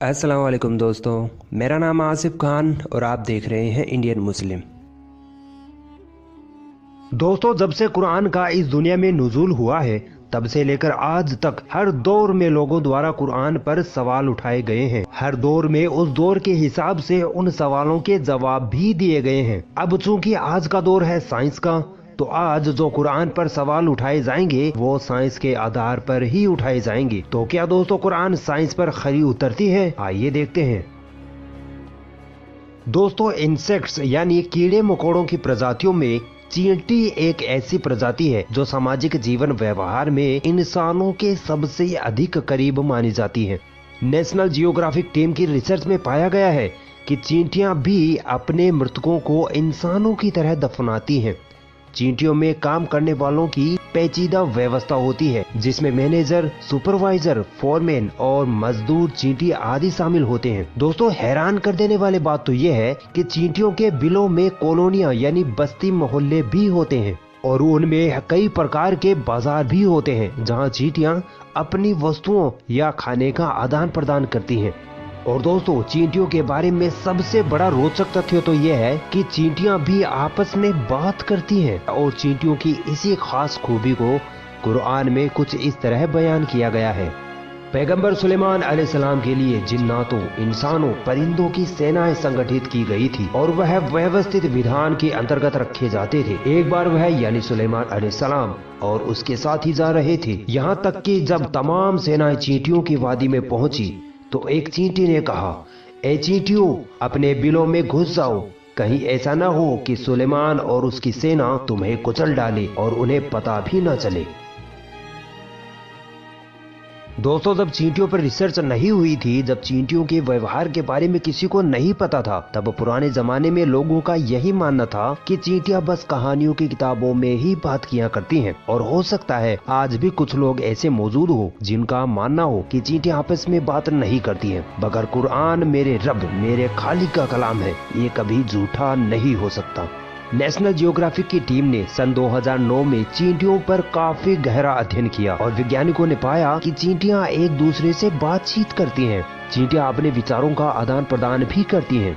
अस्सलाम वालेकुम दोस्तों, मेरा नाम आसिफ खान और आप देख रहे हैं इंडियन मुस्लिम। दोस्तों, जब से कुरान का इस दुनिया में नुज़ूल हुआ है तब से लेकर आज तक हर दौर में लोगों द्वारा कुरान पर सवाल उठाए गए हैं। हर दौर में उस दौर के हिसाब से उन सवालों के जवाब भी दिए गए हैं। अब चूंकि आज का दौर है साइंस का, तो आज जो कुरान पर सवाल उठाए जाएंगे वो साइंस के आधार पर ही उठाए जाएंगे। तो क्या दोस्तों कुरान साइंस पर खरी उतरती है? आइए देखते हैं। दोस्तों, इंसेक्ट्स यानी कीड़े मकोड़ों की प्रजातियों में चींटी एक ऐसी प्रजाति है जो सामाजिक जीवन व्यवहार में इंसानों के सबसे अधिक करीब मानी जाती है। नेशनल जियोग्राफिक टीम की रिसर्च में पाया गया है कि चींटियां भी अपने मृतकों को इंसानों की तरह दफनाती हैं। चींटियों में काम करने वालों की पेचीदा व्यवस्था होती है जिसमें मैनेजर, सुपरवाइजर, फोरमैन और मजदूर चींटी आदि शामिल होते हैं। दोस्तों, हैरान कर देने वाली बात तो यह है कि चींटियों के बिलों में कॉलोनियां यानी बस्ती मोहल्ले भी होते हैं और उनमें कई प्रकार के बाजार भी होते हैं जहां चींटियां अपनी वस्तुओं या खाने का आदान प्रदान करती हैं। और दोस्तों, चींटियों के बारे में सबसे बड़ा रोचक तथ्य तो यह है कि चींटियां भी आपस में बात करती हैं और चींटियों की इसी खास खूबी को कुरान में कुछ इस तरह बयान किया गया है। पैगंबर सुलेमान अलैहिस्सलाम के लिए जिन्नातों, इंसानों, परिंदों की सेनाएं संगठित की गई थी और वह व्यवस्थित विधान के अंतर्गत रखे जाते थे। एक बार वह यानी सुलेमान अलैहिस्सलाम और उसके साथ ही जा रहे थे, यहाँ तक कि जब तमाम सेनाएं चींटियों की वादी में पहुंची तो एक चींटी ने कहा, ए चींटियों, अपने बिलों में घुस जाओ, कहीं ऐसा न हो कि सुलेमान और उसकी सेना तुम्हें कुचल डाले और उन्हें पता भी न चले। दोस्तों, जब चींटियों पर रिसर्च नहीं हुई थी, जब चींटियों के व्यवहार के बारे में किसी को नहीं पता था, तब पुराने जमाने में लोगों का यही मानना था कि चींटियां बस कहानियों की किताबों में ही बात किया करती हैं। और हो सकता है आज भी कुछ लोग ऐसे मौजूद हो जिनका मानना हो कि चींटियां आपस में बात नहीं करती हैं, मगर कुरान मेरे रब, मेरे खालिक का कलाम है, ये कभी झूठा नहीं हो सकता। नेशनल जियोग्राफिक की टीम ने सन 2009 में चींटियों पर काफी गहरा अध्ययन किया और वैज्ञानिकों ने पाया कि चींटियां एक दूसरे से बातचीत करती हैं। चींटियां अपने विचारों का आदान प्रदान भी करती हैं।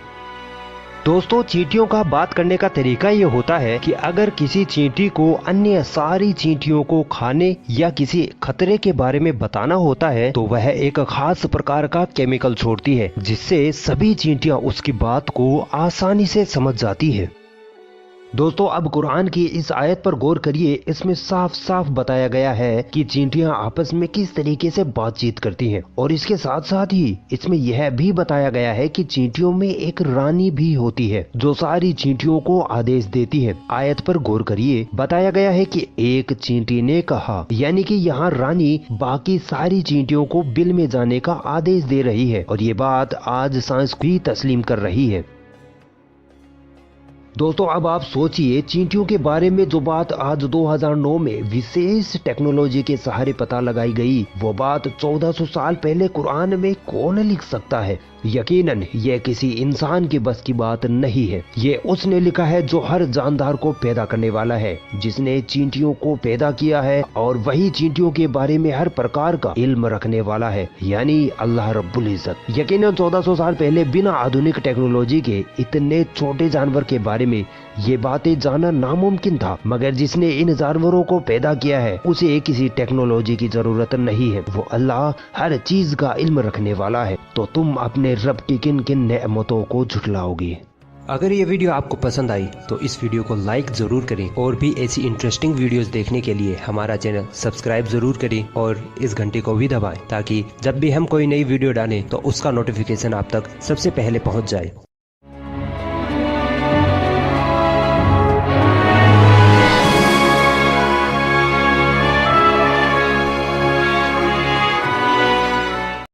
दोस्तों, चींटियों का बात करने का तरीका ये होता है कि अगर किसी चींटी को अन्य सारी चींटियों को खाने या किसी खतरे के बारे में बताना होता है तो वह एक खास प्रकार का केमिकल छोड़ती है जिससे सभी चींटियां उसकी बात को आसानी से समझ जाती है। दोस्तों, अब कुरान की इस आयत पर गौर करिए। इसमें साफ साफ बताया गया है कि चींटियां आपस में किस तरीके से बातचीत करती हैं और इसके साथ साथ ही इसमें यह भी बताया गया है कि चींटियों में एक रानी भी होती है जो सारी चींटियों को आदेश देती है। आयत पर गौर करिए, बताया गया है कि एक चींटी ने कहा, यानी कि यहाँ रानी बाकी सारी चींटियों को बिल में जाने का आदेश दे रही है और ये बात आज साइंस भी तस्लीम कर रही है। दोस्तों, अब आप सोचिए, चींटियों के बारे में जो बात आज 2009 में विशेष टेक्नोलॉजी के सहारे पता लगाई गई, वो बात 1400 साल पहले कुरान में कौन लिख सकता है? यकीनन ये किसी इंसान की बस की बात नहीं है। ये उसने लिखा है जो हर जानदार को पैदा करने वाला है, जिसने चींटियों को पैदा किया है और वही चींटियों के बारे में हर प्रकार का इल्म रखने वाला है, यानी अल्लाह रब्बुल इज्जत। यकीनन 1400 साल पहले बिना आधुनिक टेक्नोलॉजी के इतने छोटे जानवर के बारे में ये बातें जानना नामुमकिन था, मगर जिसने इन जानवरों को पैदा किया है उसे किसी टेक्नोलॉजी की जरूरत नहीं है। वो अल्लाह हर चीज का इल्म रखने वाला है। तो तुम अपने रब की किन किन नेमतों को झुठलाओगे? अगर ये वीडियो आपको पसंद आई तो इस वीडियो को लाइक जरूर करें और भी ऐसी इंटरेस्टिंग वीडियोस देखने के लिए हमारा चैनल सब्सक्राइब जरूर करें और इस घंटे को भी दबाएं ताकि जब भी हम कोई नई वीडियो डालें तो उसका नोटिफिकेशन आप तक सबसे पहले पहुंच जाए।